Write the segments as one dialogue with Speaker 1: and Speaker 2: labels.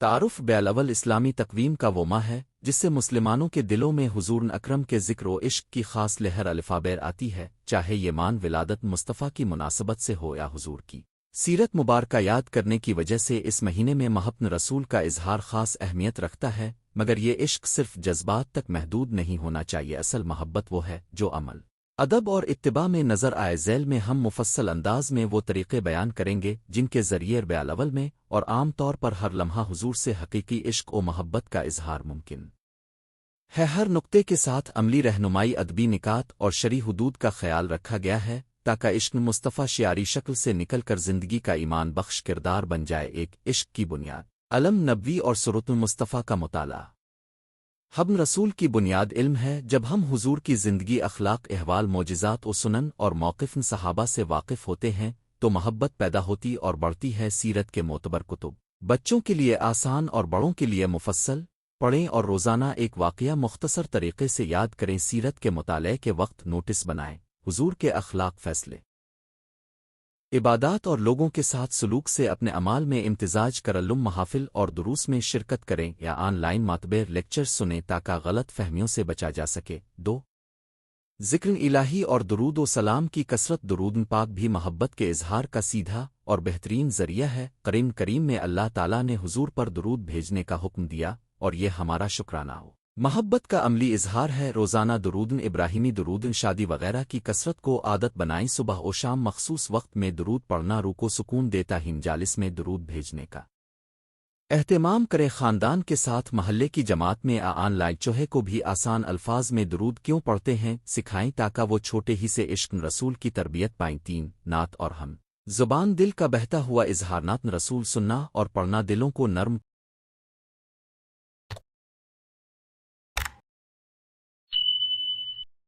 Speaker 1: تعارف بیالاول اسلامی تقویم کا وہ ماہ ہے جس سے مسلمانوں کے دلوں میں حضور اکرم کے ذکر و عشق کی خاص لہر الفابیر آتی ہے، چاہے یہ مان ولادت مصطفیٰ کی مناسبت سے ہو یا حضور کی سیرت مبارکہ یاد کرنے کی وجہ سے اس مہینے میں محبت رسول کا اظہار خاص اہمیت رکھتا ہے، مگر یہ عشق صرف جذبات تک محدود نہیں ہونا چاہیے، اصل محبت وہ ہے جو عمل ادب اور اتباع میں نظر آئے۔ ذیل میں ہم مفصل انداز میں وہ طریقے بیان کریں گے جن کے ذریعے ربیع الاول میں اور عام طور پر ہر لمحہ حضور سے حقیقی عشق و محبت کا اظہار ممکن ہے۔ ہر نقطے کے ساتھ عملی رہنمائی، ادبی نکات اور شرعی حدود کا خیال رکھا گیا ہے تاکہ عشق مصطفیٰ شعاری شکل سے نکل کر زندگی کا ایمان بخش کردار بن جائے۔ ایک عشق کی بنیاد علم نبوی اور سورۃ مصطفیٰ کا مطالعہ۔ ہم رسول کی بنیاد علم ہے۔ جب ہم حضور کی زندگی، اخلاق، احوال، معجزات و سنن اور موقف صحابہ سے واقف ہوتے ہیں تو محبت پیدا ہوتی اور بڑھتی ہے۔ سیرت کے معتبر کتب بچوں کے لیے آسان اور بڑوں کے لیے مفصل پڑھیں اور روزانہ ایک واقعہ مختصر طریقے سے یاد کریں۔ سیرت کے مطالعے کے وقت نوٹس بنائیں۔ حضور کے اخلاق، فیصلے، عبادات اور لوگوں کے ساتھ سلوک سے اپنے اعمال میں امتزاج کرلم محافل اور دروس میں شرکت کریں یا آن لائن معتبر لیکچرز سنیں تاکہ غلط فہمیوں سے بچا جا سکے۔ 2 ذکر الہی اور درود و سلام کی کثرت۔ درود پاک بھی محبت کے اظہار کا سیدھا اور بہترین ذریعہ ہے۔ قرآن کریم میں اللہ تعالیٰ نے حضور پر درود بھیجنے کا حکم دیا اور یہ ہمارا شکرانہ ہو محبت کا عملی اظہار ہے۔ روزانہ درود ابراہیمی، درود شادی وغیرہ کی کثرت کو عادت بنائیں۔ صبح و شام مخصوص وقت میں درود پڑھنا روح کو سکون دیتا ہے۔ مجالس میں درود بھیجنے کا اہتمام کریں۔ خاندان کے ساتھ محلے کی جماعت میں آن لائن چوہے کو بھی آسان الفاظ میں درود کیوں پڑھتے ہیں سکھائیں تاکہ وہ چھوٹے ہی سے عشق رسول کی تربیت پائیں۔ 3 نعت اور ہم زبان دل کا بہتا ہوا اظہار۔ نعت رسول سننا اور پڑھنا دلوں کو نرم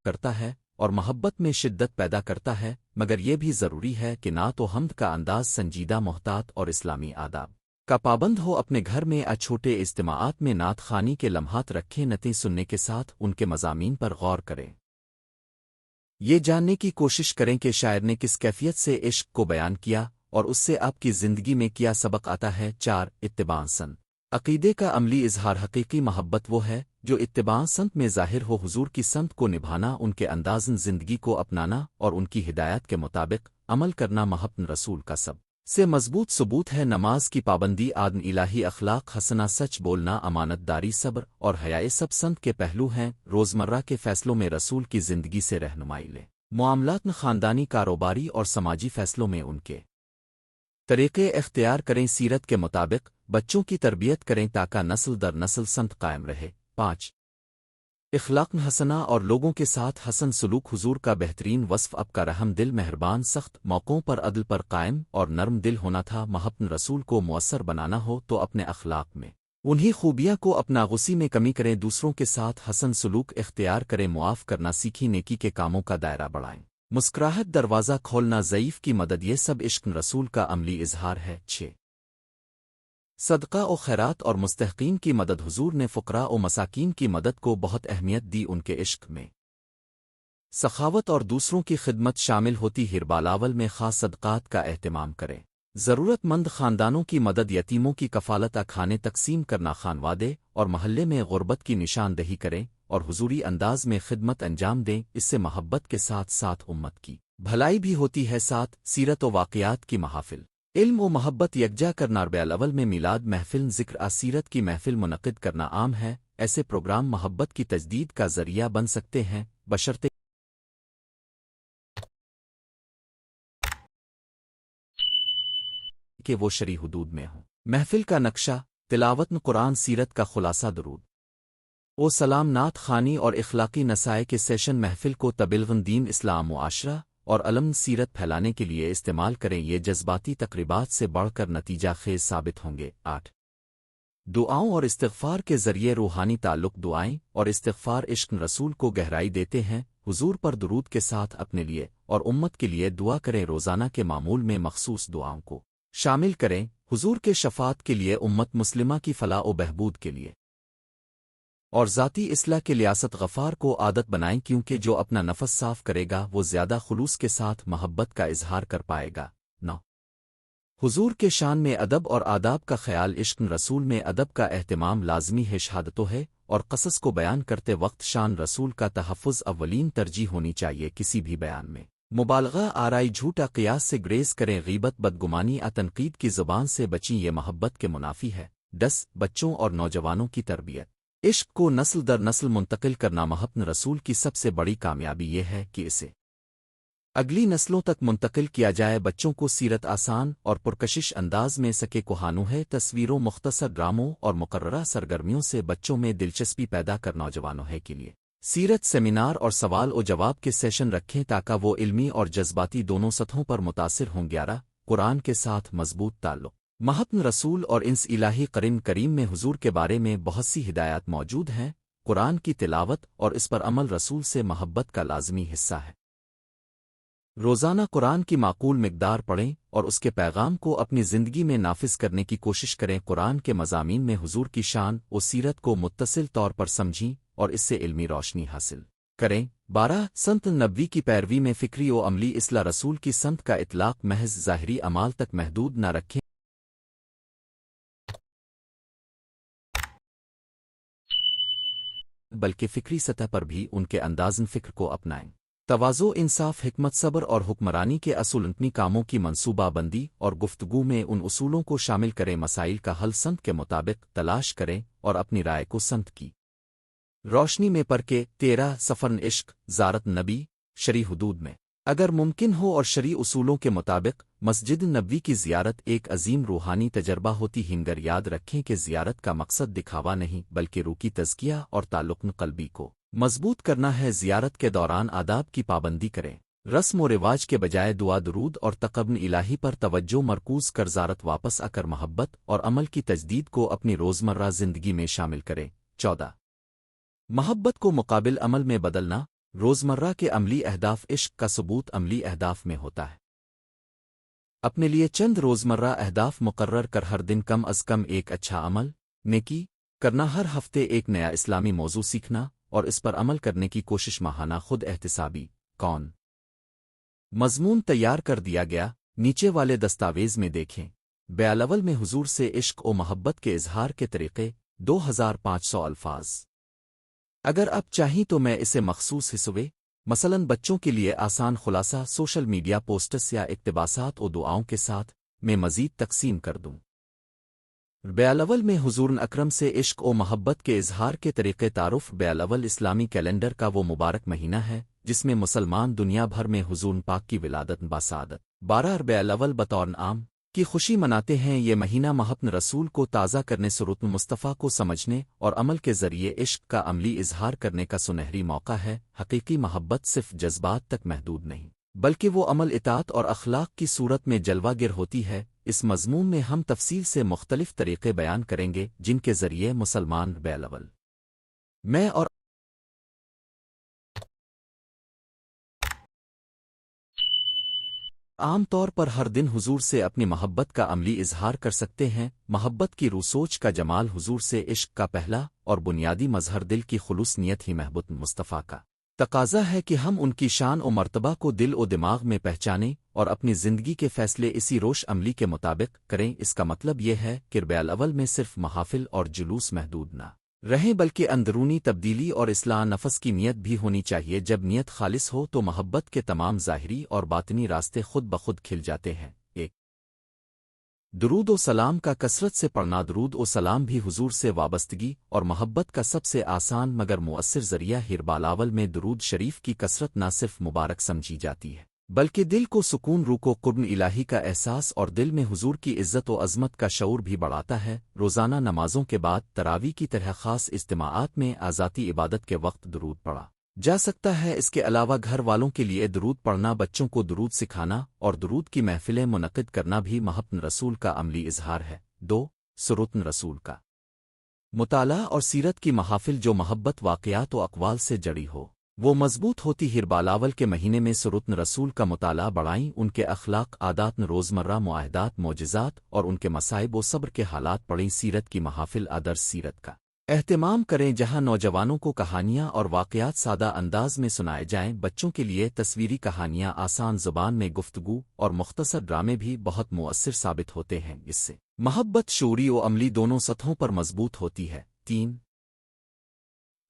Speaker 1: کرتا ہے اور محبت میں شدت پیدا کرتا ہے، مگر یہ بھی ضروری ہے کہ نعت و حمد کا انداز سنجیدہ، محتاط اور اسلامی آداب کا پابند ہو۔ اپنے گھر میں چھوٹے اجتماعات میں نعت خوانی کے لمحات رکھیں۔ نعتیں سننے کے ساتھ ان کے مضامین پر غور کریں۔ یہ جاننے کی کوشش کریں کہ شاعر نے کس کیفیت سے عشق کو بیان کیا اور اس سے آپ کی زندگی میں کیا سبق آتا ہے۔ 4 اتباع سنت عقیدے کا عملی اظہار۔ حقیقی محبت وہ ہے جو اتباع سنت میں ظاہر ہو۔ حضور کی سنت کو نبھانا، ان کے اندازن زندگی کو اپنانا اور ان کی ہدایات کے مطابق عمل کرنا محبت رسول کا سب سے مضبوط ثبوت ہے۔ نماز کی پابندی، آدن الہی، اخلاق حسنہ، سچ بولنا، امانت داری، صبر اور حیاء سب سنت کے پہلو ہیں۔ روزمرہ کے فیصلوں میں رسول کی زندگی سے رہنمائی لیں۔ معاملات میں خاندانی، کاروباری اور سماجی فیصلوں میں ان کے طریقے اختیار کریں۔ سیرت کے مطابق بچوں کی تربیت کریں تاکہ نسل در نسل سنت قائم رہے۔ 5 اخلاق حسنہ اور لوگوں کے ساتھ حسن سلوک۔ حضور کا بہترین وصف اب کا رحم دل، مہربان، سخت موقعوں پر عدل پر قائم اور نرم دل ہونا تھا۔ محبت رسول کو مؤثر بنانا ہو تو اپنے اخلاق میں انہی خوبیاں کو اپنا، غصے میں کمی کریں، دوسروں کے ساتھ حسن سلوک اختیار کریں، معاف کرنا سیکھی، نیکی کے کاموں کا دائرہ بڑھائیں، مسکراہٹ دروازہ کھولنا، ضعیف کی مدد، یہ سب عشق رسول کا عملی اظہار ہے۔ 6 صدقہ و خیرات اور مستحقین کی مدد۔ حضور نے فقراء و مساکین کی مدد کو بہت اہمیت دی۔ ان کے عشق میں سخاوت اور دوسروں کی خدمت شامل ہوتی۔ ہربالاول میں خاص صدقات کا اہتمام کریں، ضرورت مند خاندانوں کی مدد، یتیموں کی کفالت، کھانے تقسیم کرنا، خانوادے اور محلے میں غربت کی نشاندہی کریں اور حضوری انداز میں خدمت انجام دیں۔ اس سے محبت کے ساتھ ساتھ امت کی بھلائی بھی ہوتی ہے۔ 7 سیرت و واقعات کی محافل۔ علم و محبت یکجا کرنا۔ ربیع الاول میں میلاد محفل، ذکر سیرت کی محفل منعقد کرنا عام ہے۔ ایسے پروگرام محبت کی تجدید کا ذریعہ بن سکتے ہیں بشرطے کہ وہ شرعی حدود میں ہوں۔ محفل کا نقشہ، تلاوت قرآن، سیرت کا خلاصہ، درود و سلام، نعت خوانی اور اخلاقی نصائح کے سیشن۔ محفل کو تبلیغ دین، اسلام، معاشرہ اور علم سیرت پھیلانے کے لیے استعمال کریں۔ یہ جذباتی تقریبات سے بڑھ کر نتیجہ خیز ثابت ہوں گے۔ 8 دعاؤں اور استغفار کے ذریعے روحانی تعلق۔ دعائیں اور استغفار عشق رسول کو گہرائی دیتے ہیں۔ حضور پر درود کے ساتھ اپنے لیے اور امت کے لیے دعا کریں روزانہ کے معمول میں مخصوص دعاؤں کو شامل کریں حضور کے شفاعت کے لیے امت مسلمہ کی فلاح و بہبود کے لیے اور ذاتی اصلاح کے لیاست غفار کو عادت بنائیں کیونکہ جو اپنا نفس صاف کرے گا وہ زیادہ خلوص کے ساتھ محبت کا اظہار کر پائے گا نہ حضور کے شان میں ادب اور آداب کا خیال عشق رسول میں ادب کا اہتمام لازمی ہے شہادتوں ہے اور قصص کو بیان کرتے وقت شان رسول کا تحفظ اولین ترجیح ہونی چاہیے کسی بھی بیان میں مبالغہ آرائی جھوٹا قیاس سے گریز کریں غیبت بدگمانی تنقید کی زبان سے بچیں یہ محبت کے منافی ہے بچوں اور نوجوانوں کی تربیت عشق کو نسل در نسل منتقل کرنا محبت رسول کی سب سے بڑی کامیابی یہ ہے کہ اسے اگلی نسلوں تک منتقل کیا جائے بچوں کو سیرت آسان اور پرکشش انداز میں سکے کوہانو ہے تصویروں مختصر ڈراموں اور مقررہ سرگرمیوں سے بچوں میں دلچسپی پیدا کر نوجوانوں ہے کے لیے سیرت سیمینار اور سوال و جواب کے سیشن رکھیں تاکہ وہ علمی اور جذباتی دونوں سطحوں پر متاثر ہوں 11 قرآن کے ساتھ مضبوط تعلق محبت رسول اور انس الہی قرآن کریم میں حضور کے بارے میں بہت سی ہدایات موجود ہیں قرآن کی تلاوت اور اس پر عمل رسول سے محبت کا لازمی حصہ ہے روزانہ قرآن کی معقول مقدار پڑھیں اور اس کے پیغام کو اپنی زندگی میں نافذ کرنے کی کوشش کریں قرآن کے مضامین میں حضور کی شان و سیرت کو متصل طور پر سمجھیں اور اس سے علمی روشنی حاصل کریں 12 سنت نبوی کی پیروی میں فکری و عملی اصلاح رسول کی سنت کا اطلاق محض ظاہری اعمال تک محدود نہ رکھیں بلکہ فکری سطح پر بھی ان کے اندازن فکر کو اپنائیں تواضع انصاف حکمت صبر اور حکمرانی کے اصول اپنی کاموں کی منصوبہ بندی اور گفتگو میں ان اصولوں کو شامل کریں مسائل کا حل سنت کے مطابق تلاش کریں اور اپنی رائے کو سنت کی روشنی میں پر کے 13 سفرن عشق زارت نبی شرعی حدود میں اگر ممکن ہو اور شرعی اصولوں کے مطابق مسجد نبوی کی زیارت ایک عظیم روحانی تجربہ ہوتی ہنگر یاد رکھیں کہ زیارت کا مقصد دکھاوا نہیں بلکہ روح کی تزکیہ اور تعلق قلبی کو مضبوط کرنا ہے زیارت کے دوران آداب کی پابندی کریں رسم و رواج کے بجائے دعا درود اور تقبل الہی پر توجہ مرکوز کر زیارت واپس آ کر محبت اور عمل کی تجدید کو اپنی روزمرہ زندگی میں شامل کریں 14 محبت کو مقابل عمل میں بدلنا روزمرہ کے عملی اہداف عشق کا ثبوت عملی اہداف میں ہوتا ہے اپنے لیے چند روزمرہ اہداف مقرر کر ہر دن کم از کم ایک اچھا عمل نیکی کرنا ہر ہفتے ایک نیا اسلامی موضوع سیکھنا اور اس پر عمل کرنے کی کوشش ماہانہ خود احتسابی کون مضمون تیار کر دیا گیا نیچے والے دستاویز میں دیکھیں بیالاول میں حضور سے عشق و محبت کے اظہار کے طریقے 2500 الفاظ اگر اب چاہیں تو میں اسے مخصوص حصے مثلاً بچوں کے لیے آسان خلاصہ سوشل میڈیا پوسٹس یا اقتباسات و دعاؤں کے ساتھ میں مزید تقسیم کر دوں بیالاول میں حضور اکرم سے عشق و محبت کے اظہار کے طریقے تعارف بیالاول اسلامی کیلنڈر کا وہ مبارک مہینہ ہے جس میں مسلمان دنیا بھر میں حضور پاک کی ولادت باسعادت 12 ربیع الاول بطور عام کی خوشی مناتے ہیں یہ مہینہ محبت رسول کو تازہ کرنے سرت مصطفیٰ کو سمجھنے اور عمل کے ذریعے عشق کا عملی اظہار کرنے کا سنہری موقع ہے حقیقی محبت صرف جذبات تک محدود نہیں بلکہ وہ عمل اطاعت اور اخلاق کی صورت میں جلوہ گر ہوتی ہے اس مضمون میں ہم تفصیل سے مختلف طریقے بیان کریں گے جن کے ذریعے مسلمان بیالاول میں اور عام طور پر ہر دن حضور سے اپنی محبت کا عملی اظہار کر سکتے ہیں محبت کی روح سوچ کا جمال حضور سے عشق کا پہلا اور بنیادی مظہر دل کی خلوص نیت ہی محبت مصطفیٰ کا تقاضا ہے کہ ہم ان کی شان و مرتبہ کو دل و دماغ میں پہچانیں اور اپنی زندگی کے فیصلے اسی روش عملی کے مطابق کریں اس کا مطلب یہ ہے کہ ربیع الاول میں صرف محافل اور جلوس محدود نہ رہیں بلکہ اندرونی تبدیلی اور اصلاح نفس کی نیت بھی ہونی چاہیے جب نیت خالص ہو تو محبت کے تمام ظاہری اور باطنی راستے خود بخود کھل جاتے ہیں ایک درود و سلام کا کثرت سے پڑھنا درود و سلام بھی حضور سے وابستگی اور محبت کا سب سے آسان مگر مؤثر ذریعہ ہے بالاول میں درود شریف کی کثرت نہ صرف مبارک سمجھی جاتی ہے بلکہ دل کو سکون روح کو قرب الہی کا احساس اور دل میں حضور کی عزت و عظمت کا شعور بھی بڑھاتا ہے روزانہ نمازوں کے بعد تراویح کی طرح خاص اجتماعات میں آذاتی عبادت کے وقت درود پڑھا جا سکتا ہے اس کے علاوہ گھر والوں کے لیے درود پڑھنا بچوں کو درود سکھانا اور درود کی محفلیں منعقد کرنا بھی محبت رسول کا عملی اظہار ہے 2 سرت رسول کا مطالعہ اور سیرت کی محافل جو محبت واقعات و اقوال سے جڑی ہو وہ مضبوط ہوتی ہربالاول کے مہینے میں سرتن رسول کا مطالعہ بڑھائیں، ان کے اخلاق عادات روزمرہ معاہدات معجزات اور ان کے مصائب و صبر کے حالات پڑھیں، سیرت کی محافل آدرش سیرت کا اہتمام کریں جہاں نوجوانوں کو کہانیاں اور واقعات سادہ انداز میں سنائے جائیں، بچوں کے لیے تصویری کہانیاں آسان زبان میں گفتگو اور مختصر ڈرامے بھی بہت مؤثر ثابت ہوتے ہیں، اس سے محبت شعوری و عملی دونوں سطحوں پر مضبوط ہوتی ہے۔ 3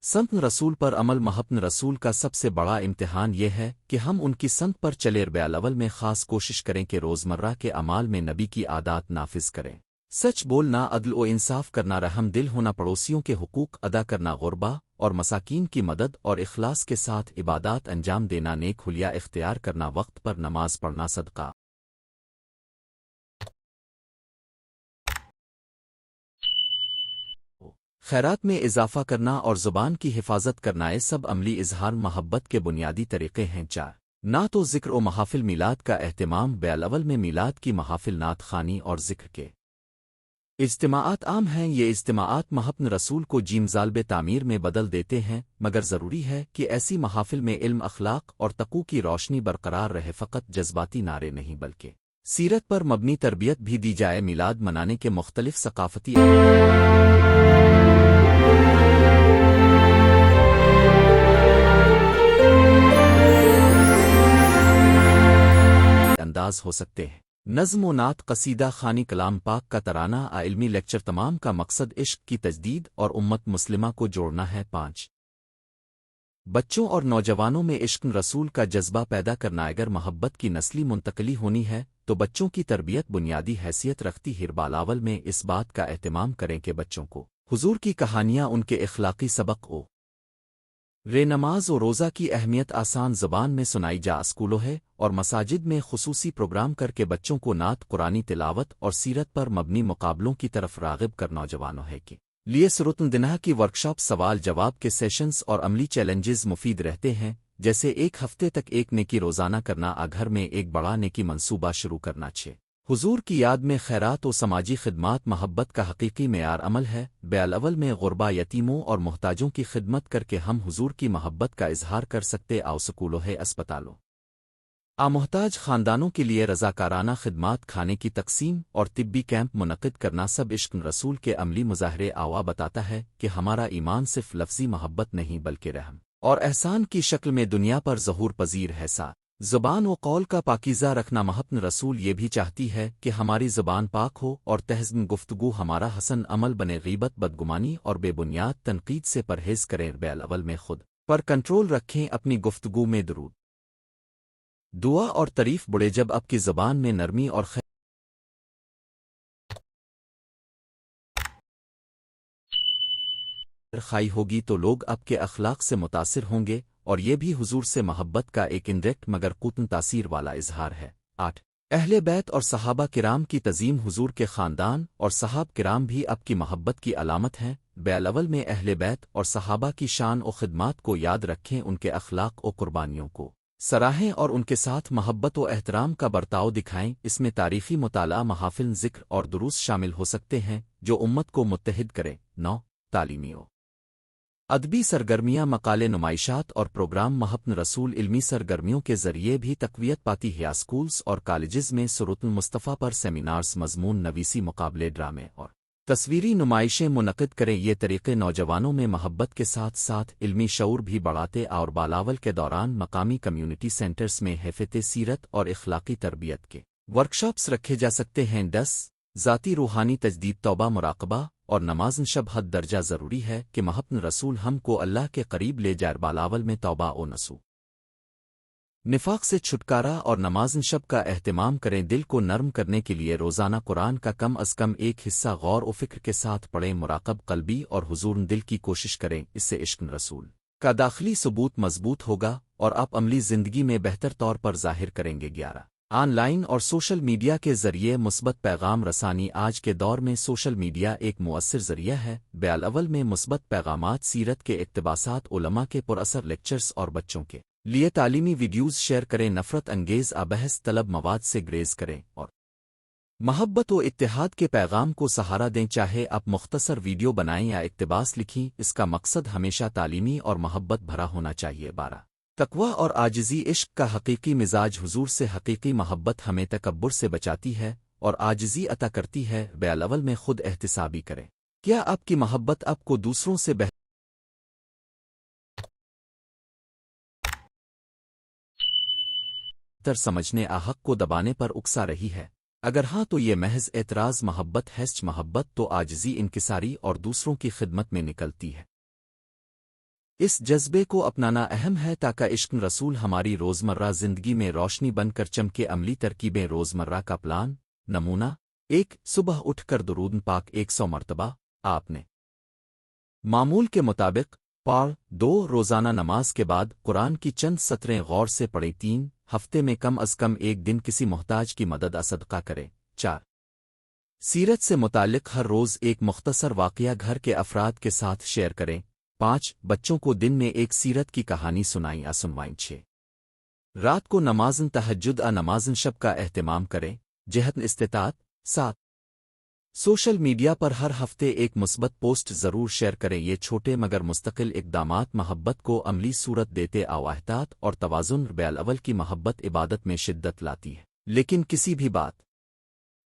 Speaker 1: سنت رسول پر عمل محبت رسول کا سب سے بڑا امتحان یہ ہے کہ ہم ان کی سنت پر چلے، ربیع الاول میں خاص کوشش کریں کہ روزمرہ کے اعمال میں نبی کی عادات نافذ کریں، سچ بولنا، عدل و انصاف کرنا، رحم دل ہونا، پڑوسیوں کے حقوق ادا کرنا، غربا اور مساکین کی مدد اور اخلاص کے ساتھ عبادات انجام دینا، نیک حلیہ اختیار کرنا، وقت پر نماز پڑھنا، صدقہ خیرات میں اضافہ کرنا اور زبان کی حفاظت کرنا، یہ سب عملی اظہار محبت کے بنیادی طریقے ہیں۔ 4 نعت تو ذکر و محافل میلاد کا اہتمام، ربیع الاول میں میلاد کی محافل نعت خوانی اور ذکر کے اجتماعات عام ہیں، یہ اجتماعات محبت رسول کو جیم ذالب تعمیر میں بدل دیتے ہیں، مگر ضروری ہے کہ ایسی محافل میں علم، اخلاق اور تقوی کی روشنی برقرار رہے، فقط جذباتی نعرے نہیں بلکہ سیرت پر مبنی تربیت بھی دی جائے۔ میلاد منانے کے مختلف ثقافتی انداز ہو سکتے ہیں، نظم و نعت، قصیدہ خوانی، کلام پاک کا ترانہ، علمی لیکچر، تمام کا مقصد عشق کی تجدید اور امت مسلمہ کو جوڑنا ہے۔ 5 بچوں اور نوجوانوں میں عشق رسول کا جذبہ پیدا کرنا، اگر محبت کی نسلی منتقلی ہونی ہے تو بچوں کی تربیت بنیادی حیثیت رکھتی ہے۔ ہربالاول میں اس بات کا اہتمام کریں کہ بچوں کو حضور کی کہانیاں، ان کے اخلاقی سبق نماز و روزہ کی اہمیت آسان زبان میں سنائی جا، اسکولوں ہے اور مساجد میں خصوصی پروگرام کر کے بچوں کو نعت، قرآنی تلاوت اور سیرت پر مبنی مقابلوں کی طرف راغب کر نوجوانوں ہے کہ لیے سرتن دنہ کی ورکشاپ، سوال جواب کے سیشنز اور عملی چیلنجز مفید رہتے ہیں، جیسے ایک ہفتے تک ایک نیکی روزانہ کرنا، گھر میں ایک بڑا نیکی منصوبہ شروع کرنا۔ 6 حضور کی یاد میں خیرات و سماجی خدمات محبت کا حقیقی معیار عمل ہے، ربیع الاول میں غربا، یتیموں اور محتاجوں کی خدمت کر کے ہم حضور کی محبت کا اظہار کر سکتے۔ اسکولوں ہے، اسپتالوں محتاج خاندانوں کے لیے رضاکارانہ خدمات، کھانے کی تقسیم اور طبی کیمپ منعقد کرنا، سب عشق رسول کے عملی مظاہرے بتاتا ہے کہ ہمارا ایمان صرف لفظی محبت نہیں بلکہ رحم اور احسان کی شکل میں دنیا پر ظہور پذیر ہے۔ زبان و قول کا پاکیزہ رکھنا، محبت رسول یہ بھی چاہتی ہے کہ ہماری زبان پاک ہو اور تہذیب گفتگو ہمارا حسن عمل بنے، غیبت، بدگمانی اور بے بنیاد تنقید سے پرہیز کریں، ربیع الاول میں خود پر کنٹرول رکھیں، اپنی گفتگو میں درود، دعا اور تعریف بڑھے، جب آپ کی زبان میں نرمی اور خیر خائی ہوگی تو لوگ آپ کے اخلاق سے متاثر ہوں گے، اور یہ بھی حضور سے محبت کا ایک انڈائریکٹ مگر قوتن تاثیر والا اظہار ہے۔ 8 اہل بیت اور صحابہ کرام کی تعظیم، حضور کے خاندان اور صحاب کرام بھی آپ کی محبت کی علامت ہیں، ربیع الاول میں اہل بیت اور صحابہ کی شان و خدمات کو یاد رکھیں، ان کے اخلاق و قربانیوں کو سراہیں اور ان کے ساتھ محبت و احترام کا برتاؤ دکھائیں۔ اس میں تاریخی مطالعہ، محافل، ذکر اور دروس شامل ہو سکتے ہیں جو امت کو متحد کریں۔ 9 تعلیمی و ادبی سرگرمیاں، مقالے، نمائشات اور پروگرام محبت رسول علمی سرگرمیوں کے ذریعے بھی تقویت پاتی ہے۔ اسکولز اور کالجز میں سیرت المصطفیٰ پر سیمینارز، مضمون نویسی، مقابلے، ڈرامے اور تصویری نمائشیں منعقد کریں۔ یہ طریقے نوجوانوں میں محبت کے ساتھ ساتھ علمی شعور بھی بڑھاتے اور بالاول کے دوران مقامی کمیونٹی سینٹرز میں حفظ سیرت اور اخلاقی تربیت کے ورکشاپس رکھے جا سکتے ہیں۔ 10 ذاتی روحانی تجدید، توبہ، مراقبہ اور نماز شب حد درجہ ضروری ہے کہ محبت رسول ہم کو اللہ کے قریب لے جائے۔ بالاول میں توبہ و نفاق سے چھٹکارا اور نماز شب کا اہتمام کریں، دل کو نرم کرنے کے لیے روزانہ قرآن کا کم از کم ایک حصہ غور و فکر کے ساتھ پڑھیں، مراقب قلبی اور حضور دل کی کوشش کریں، اس سے عشق رسول کا داخلی ثبوت مضبوط ہوگا اور آپ عملی زندگی میں بہتر طور پر ظاہر کریں گے۔ 11 آن لائن اور سوشل میڈیا کے ذریعے مثبت پیغام رسانی، آج کے دور میں سوشل میڈیا ایک مؤثر ذریعہ ہے۔ ربیع الاول میں مثبت پیغامات، سیرت کے اقتباسات، علماء کے پراثر لیکچرز اور بچوں کے لیے تعلیمی ویڈیوز شیئر کریں، نفرت انگیز بحث طلب مواد سے گریز کریں اور محبت و اتحاد کے پیغام کو سہارا دیں، چاہے آپ مختصر ویڈیو بنائیں یا اقتباس لکھیں، اس کا مقصد ہمیشہ تعلیمی اور محبت بھرا ہونا چاہیے۔ 12 تقوی اور عاجزی عشق کا حقیقی مزاج حضور سے حقیقی محبت ہمیں تکبر سے بچاتی ہے اور عاجزی عطا کرتی ہے۔ بیالاول میں خود احتسابی کریں۔ کیا آپ کی محبت آپ کو دوسروں سے بہتر سمجھنے حق کو دبانے پر اکسا رہی ہے؟ اگر ہاں تو یہ محض اعتراض محبت ہے۔ محبت تو عاجزی، انکساری اور دوسروں کی خدمت میں نکلتی ہے۔ اس جذبے کو اپنانا اہم ہے تاکہ عشق رسول ہماری روزمرہ زندگی میں روشنی بن کر چمکے۔ عملی ترکیبیں روزمرہ کا پلان نمونہ 1 صبح اٹھ کر درود پاک 100 مرتبہ آپ نے معمول کے مطابق پڑھ۔ 2 روزانہ نماز کے بعد قرآن کی چند سطریں غور سے پڑھیں۔ 3 ہفتے میں کم از کم ایک دن کسی محتاج کی مدد صدقہ کریں۔ 4 سیرت سے متعلق ہر روز ایک مختصر واقعہ گھر کے افراد کے ساتھ شیئر کریں۔ 5 بچوں کو دن میں ایک سیرت کی کہانی سنوائیں۔ 6 رات کو نمازن تہجد نمازن شب کا اہتمام کریں جہت استطاعت۔ 7 سوشل میڈیا پر ہر ہفتے ایک مثبت پوسٹ ضرور شیئر کریں۔ یہ چھوٹے مگر مستقل اقدامات محبت کو عملی صورت دیتے۔ احتیاط اور توازن۔ بیالاول کی محبت عبادت میں شدت لاتی ہے، لیکن کسی بھی بات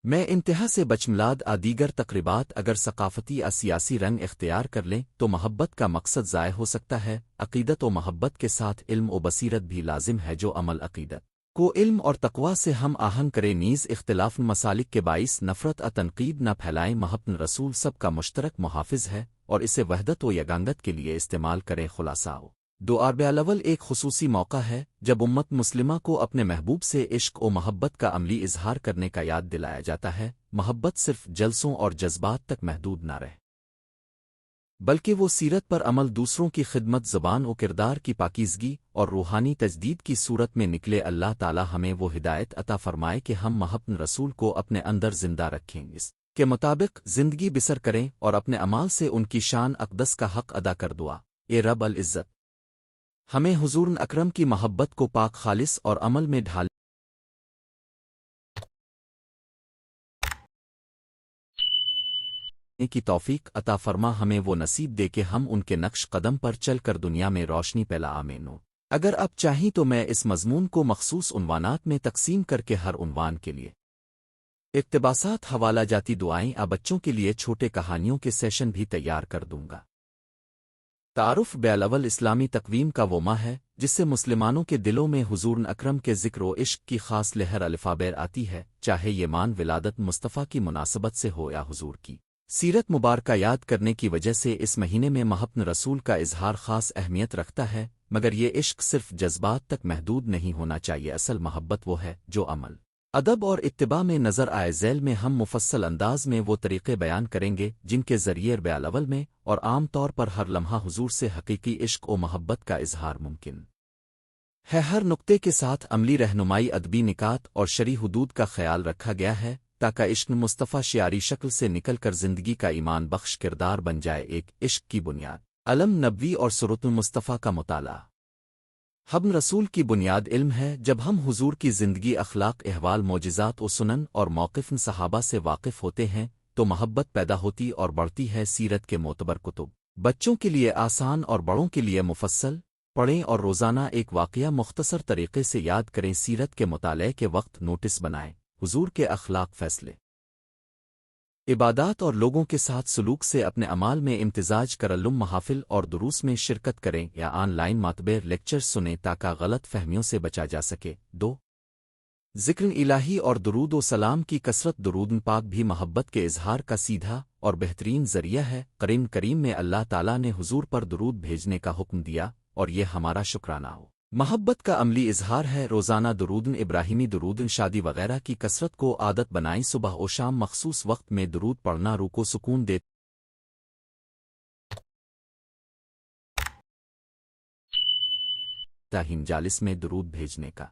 Speaker 1: میں انتہا سے بچملاد دیگر تقریبات اگر ثقافتی سیاسی رنگ اختیار کر لیں تو محبت کا مقصد ضائع ہو سکتا ہے۔ عقیدت و محبت کے ساتھ علم و بصیرت بھی لازم ہے۔ جو عمل عقیدت کو علم اور تقوی سے ہم آہنگ کرے، نیز اختلاف مسالک کے باعث نفرت تنقید نہ پھیلائیں۔ محبت رسول سب کا مشترک محافظ ہے اور اسے وحدت و یگانگت کے لیے استعمال کریں۔ خلاصہ 2 بیالاول ایک خصوصی موقع ہے جب امت مسلمہ کو اپنے محبوب سے عشق و محبت کا عملی اظہار کرنے کا یاد دلایا جاتا ہے۔ محبت صرف جلسوں اور جذبات تک محدود نہ رہے، بلکہ وہ سیرت پر عمل، دوسروں کی خدمت، زبان و کردار کی پاکیزگی اور روحانی تجدید کی صورت میں نکلے۔ اللہ تعالی ہمیں وہ ہدایت عطا فرمائے کہ ہم محبت رسول کو اپنے اندر زندہ رکھیں، اس کے مطابق زندگی بسر کریں اور اپنے اعمال سے ان کی شان اقدس کا حق ادا کر۔ دعا اے رب العزت ہمیں حضور اکرم کی محبت کو پاک، خالص اور عمل میں ڈھالنے کی توفیق عطا فرما۔ ہمیں وہ نصیب دے کہ ہم ان کے نقش قدم پر چل کر دنیا میں روشنی پھیلا۔ آمین۔ اگر آپ چاہیں تو میں اس مضمون کو مخصوص عنوانات میں تقسیم کر کے ہر عنوان کے لیے اقتباسات، حوالہ جاتی دعائیں بچوں کے لیے چھوٹے کہانیوں کے سیشن بھی تیار کر دوں گا۔ تعارف۔ بیالاول اسلامی تقویم کا وہ ماہ ہے جس سے مسلمانوں کے دلوں میں حضور اکرم کے ذکر و عشق کی خاص لہر الفابیر آتی ہے، چاہے یہ مان ولادت مصطفیٰ کی مناسبت سے ہو یا حضور کی سیرت مبارکہ یاد کرنے کی وجہ سے۔ اس مہینے میں محبت رسول کا اظہار خاص اہمیت رکھتا ہے، مگر یہ عشق صرف جذبات تک محدود نہیں ہونا چاہیے۔ اصل محبت وہ ہے جو عمل، ادب اور اتباع میں نظر آئے۔ ذیل میں ہم مفصل انداز میں وہ طریقے بیان کریں گے جن کے ذریعے بیالاول میں اور عام طور پر ہر لمحہ حضور سے حقیقی عشق و محبت کا اظہار ممکن ہے۔ ہر نقطے کے ساتھ عملی رہنمائی، ادبی نکات اور شرعی حدود کا خیال رکھا گیا ہے تاکہ عشق مصطفیٰ شعاری شکل سے نکل کر زندگی کا ایمان بخش کردار بن جائے۔ ایک عشق کی بنیاد، علم نبوی اور سورۃ المصطفیٰ کا مطالعہ۔ ہم رسول کی بنیاد علم ہے۔ جب ہم حضور کی زندگی، اخلاق، احوال، معجزات و سنن اور موقف صحابہ سے واقف ہوتے ہیں تو محبت پیدا ہوتی اور بڑھتی ہے۔ سیرت کے معتبر کتب بچوں کے لیے آسان اور بڑوں کے لیے مفصل پڑھیں اور روزانہ ایک واقعہ مختصر طریقے سے یاد کریں۔ سیرت کے مطالعے کے وقت نوٹس بنائیں۔ حضور کے اخلاق، فیصلے، عبادات اور لوگوں کے ساتھ سلوک سے اپنے اعمال میں امتزاج کرلم۔ محافل اور دروس میں شرکت کریں یا آن لائن معتبر لیکچر سنیں تاکہ غلط فہمیوں سے بچا جا سکے۔ 2 ذکر الہی اور درود و سلام کی کثرت۔ درود پاک بھی محبت کے اظہار کا سیدھا اور بہترین ذریعہ ہے۔ قرآن کریم میں اللہ تعالیٰ نے حضور پر درود بھیجنے کا حکم دیا اور یہ ہمارا شکرانہ ہو محبت کا عملی اظہار ہے۔ روزانہ درود ابراہیمی، درود شادی وغیرہ کی کثرت کو عادت بنائیں۔ صبح و شام مخصوص وقت میں درود پڑھنا روح کو سکون دیتا ہے۔ مجالس میں درود بھیجنے کا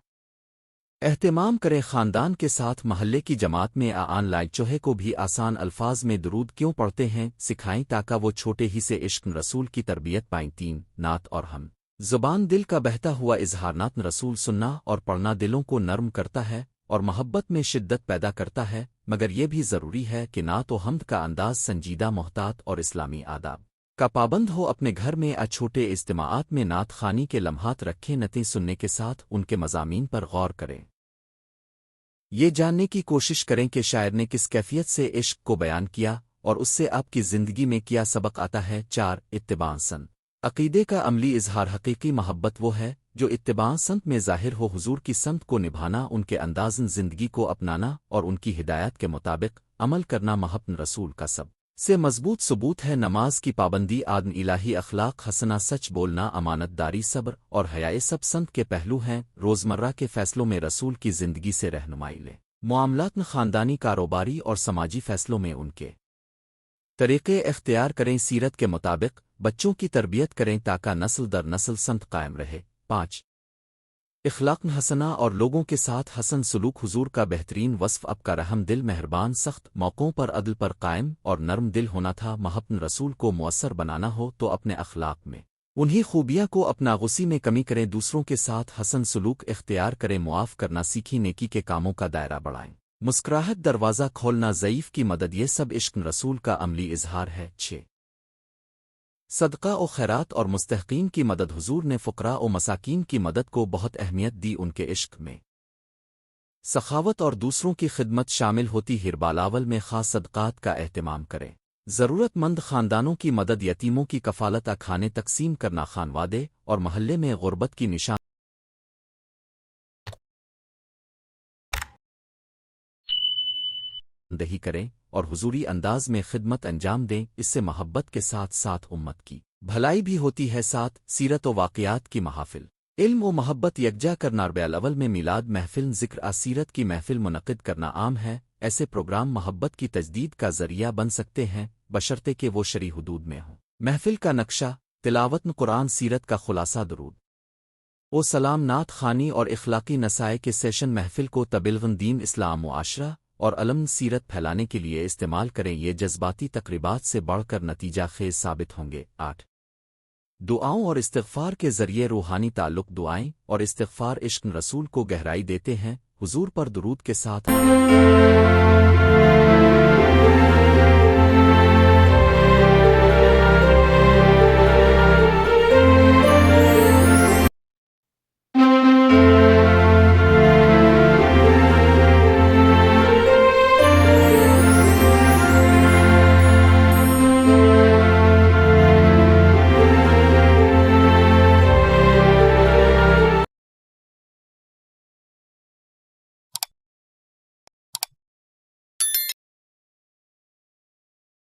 Speaker 1: اہتمام کریں۔ خاندان کے ساتھ محلے کی جماعت میں آن لائن چوہے کو بھی آسان الفاظ میں درود کیوں پڑھتے ہیں سکھائیں تاکہ وہ چھوٹے ہی سے عشق رسول کی تربیت پائیں۔ 3 نعت اور ہم زبان، دل کا بہتا ہوا اظہار۔ نعت رسول سننا اور پڑھنا دلوں کو نرم کرتا ہے اور محبت میں شدت پیدا کرتا ہے، مگر یہ بھی ضروری ہے کہ نہ تو حمد کا انداز سنجیدہ محتاط اور اسلامی آداب کا پابند ہو، اپنے گھر میں چھوٹے اجتماعات میں نعت خوانی کے لمحات رکھیں، نعتیں سننے کے ساتھ ان کے مضامین پر غور کریں، یہ جاننے کی کوشش کریں کہ شاعر نے کس کیفیت سے عشق کو بیان کیا اور اس سے آپ کی زندگی میں کیا سبق آتا ہے۔ 4 اتباع سنت عقیدے کا عملی اظہار حقیقی محبت وہ ہے جو اتباع سنت میں ظاہر ہو، حضور کی سنت کو نبھانا، ان کے اندازن زندگی کو اپنانا اور ان کی ہدایت کے مطابق عمل کرنا محبت رسول کا سب سے مضبوط ثبوت ہے۔ نماز کی پابندی، آدم الہی اخلاق حسنہ، سچ بولنا، امانت داری، صبر اور حیائے سب سنت کے پہلو ہیں۔ روزمرہ کے فیصلوں میں رسول کی زندگی سے رہنمائی لیں، معاملات میں خاندانی، کاروباری اور سماجی فیصلوں میں ان کے طریقے اختیار کریں، سیرت کے مطابق بچوں کی تربیت کریں تاکہ نسل در نسل سنت قائم رہے۔ 5 اخلاق حسنہ اور لوگوں کے ساتھ حسن سلوک، حضور کا بہترین وصف اب کا رحم دل، مہربان، سخت موقعوں پر عدل پر قائم اور نرم دل ہونا تھا۔ محبت رسول کو مؤثر بنانا ہو تو اپنے اخلاق میں انہی خوبیاں کو اپنا، غصے میں کمی کریں، دوسروں کے ساتھ حسن سلوک اختیار کریں، معاف کرنا سیکھی، نیکی کے کاموں کا دائرہ بڑھائیں، مسکراہٹ دروازہ کھولنا، ضعیف کی مدد، یہ سب عشق رسول کا عملی اظہار ہے۔ 6 صدقہ و خیرات اور مستحقین کی مدد، حضور نے فقراء و مساکین کی مدد کو بہت اہمیت دی، ان کے عشق میں سخاوت اور دوسروں کی خدمت شامل ہوتی، ہر بالاول میں خاص صدقات کا اہتمام کریں، ضرورت مند خاندانوں کی مدد، یتیموں کی کفالت، کھانے تقسیم کرنا، خانوادے اور محلے میں غربت کی نشان دہی کریں اور حضوری انداز میں خدمت انجام دیں، اس سے محبت کے ساتھ ساتھ امت کی بھلائی بھی ہوتی ہے۔ 7 سیرت و واقعات کی محافل، علم و محبت یکجا کرنا، ربیع الاول میں میلاد محفل، ذکر سیرت کی محفل منعقد کرنا عام ہے۔ ایسے پروگرام محبت کی تجدید کا ذریعہ بن سکتے ہیں بشرطے کہ وہ شرعی حدود میں ہوں۔ محفل کا نقشہ، تلاوت قرآن، سیرت کا خلاصہ، درود و سلام، نعت خوانی اور اخلاقی نصائح کے سیشن محفل کو تبلیغ دین، اسلام، معاشرہ اور علم سیرت پھیلانے کے لیے استعمال کریں، یہ جذباتی تقریبات سے بڑھ کر نتیجہ خیز ثابت ہوں گے۔ 8 دعاؤں اور استغفار کے ذریعے روحانی تعلق، دعائیں اور استغفار عشق رسول کو گہرائی دیتے ہیں، حضور پر درود کے ساتھ